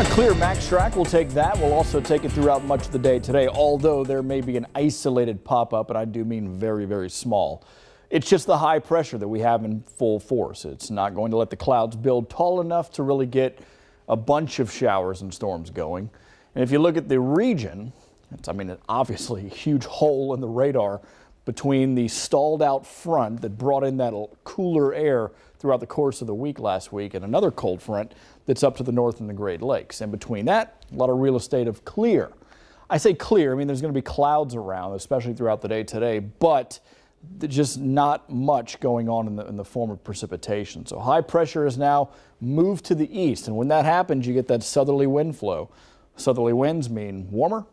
Clear Max Track will take that. We'll also take it throughout much of the day today, although there may be an isolated pop-up, and I do mean very, very small. It's just the high pressure that we have in full force. It's not going to let the clouds build tall enough to really get a bunch of showers and storms going. And if you look at the region, obviously a huge hole in the radar between the stalled out front that brought in that cooler air throughout the course of the week last week and another cold front that's up to the north in the Great Lakes. And between that, a lot of real estate of clear. I say clear, there's going to be clouds around, especially throughout the day today, but just not much going on in the form of precipitation. So high pressure is now moved to the east. And when that happens, you get that southerly wind flow. Southerly winds mean warmer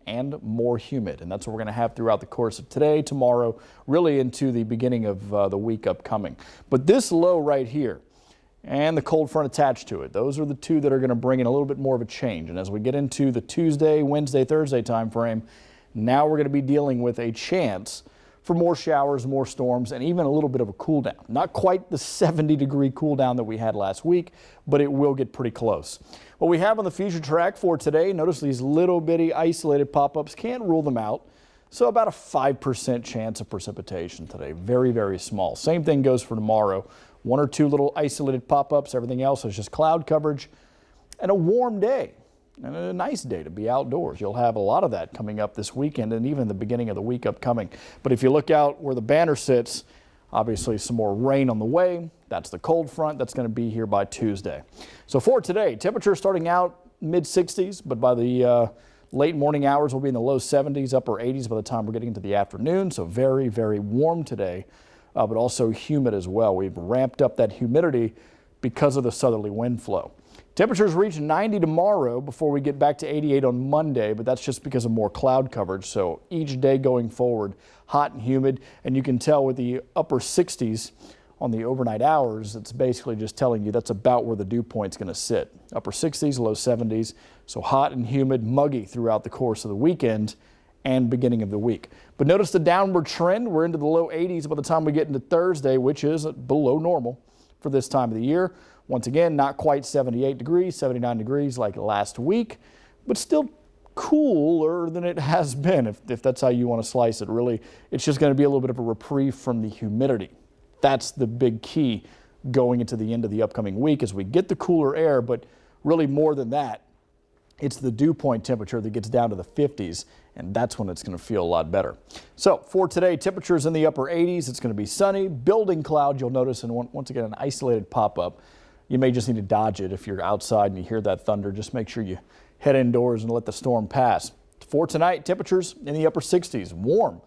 and more humid. And that's what we're going to have throughout the course of today, tomorrow, really into the beginning of the week upcoming. But this low right here and the cold front attached to it, those are the two that are going to bring in a little bit more of a change. And as we get into the Tuesday, Wednesday, Thursday time frame, now we're going to be dealing with a chance for more showers, more storms, and even a little bit of a cool down. Not quite the 70-degree cool down that we had last week, but it will get pretty close. What we have on the future track for today, notice these little bitty isolated pop-ups, can't rule them out. So about a 5% chance of precipitation today. Very, very small. Same thing goes for tomorrow. One or two little isolated pop-ups. Everything else is just cloud coverage and a warm day. And a nice day to be outdoors. You'll have a lot of that coming up this weekend and even the beginning of the week upcoming. But if you look out where the banner sits, obviously some more rain on the way. That's the cold front that's going to be here by Tuesday. So for today, temperature starting out mid-60s, but by the late morning hours we'll be in the low 70s, upper 80s by the time we're getting into the afternoon. So very, very warm today, but also humid as well. We've ramped up that humidity because of the southerly wind flow. Temperatures reach 90 tomorrow before we get back to 88 on Monday, but that's just because of more cloud coverage. So each day going forward, hot and humid, and you can tell with the upper 60s on the overnight hours, it's basically just telling you that's about where the dew point's going to sit. Upper 60s, low 70s, so hot and humid, muggy throughout the course of the weekend and beginning of the week. But notice the downward trend. We're into the low 80s by the time we get into Thursday, which is below normal for this time of the year. Once again, not quite 78 degrees, 79 degrees like last week, but still cooler than it has been, if that's how you want to slice it. Really, it's just going to be a little bit of a reprieve from the humidity. That's the big key going into the end of the upcoming week as we get the cooler air, but really more than that, it's the dew point temperature that gets down to the 50s, and that's when it's going to feel a lot better. So for today, temperatures in the upper 80s. It's going to be sunny, building cloud, you'll notice, and once again, an isolated pop-up. You may just need to dodge it if you're outside and you hear that thunder. Just make sure you head indoors and let the storm pass. For tonight, temperatures in the upper 60s, warm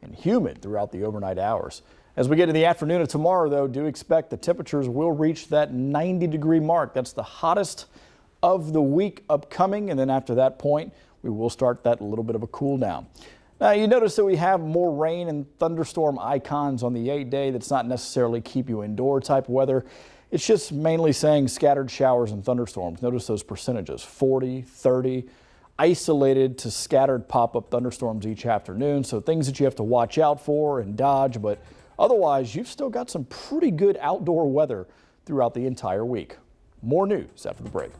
and humid throughout the overnight hours. As we get to the afternoon of tomorrow, though, do expect the temperatures will reach that 90-degree mark. That's the hottest of the week upcoming, and then after that point, we will start that little bit of a cool down. Now, you notice that we have more rain and thunderstorm icons on the 8-day. That's not necessarily keep you indoor type weather. It's just mainly saying scattered showers and thunderstorms. Notice those percentages, 40, 30, isolated to scattered pop-up thunderstorms each afternoon. So things that you have to watch out for and dodge, but otherwise you've still got some pretty good outdoor weather throughout the entire week. More news after the break.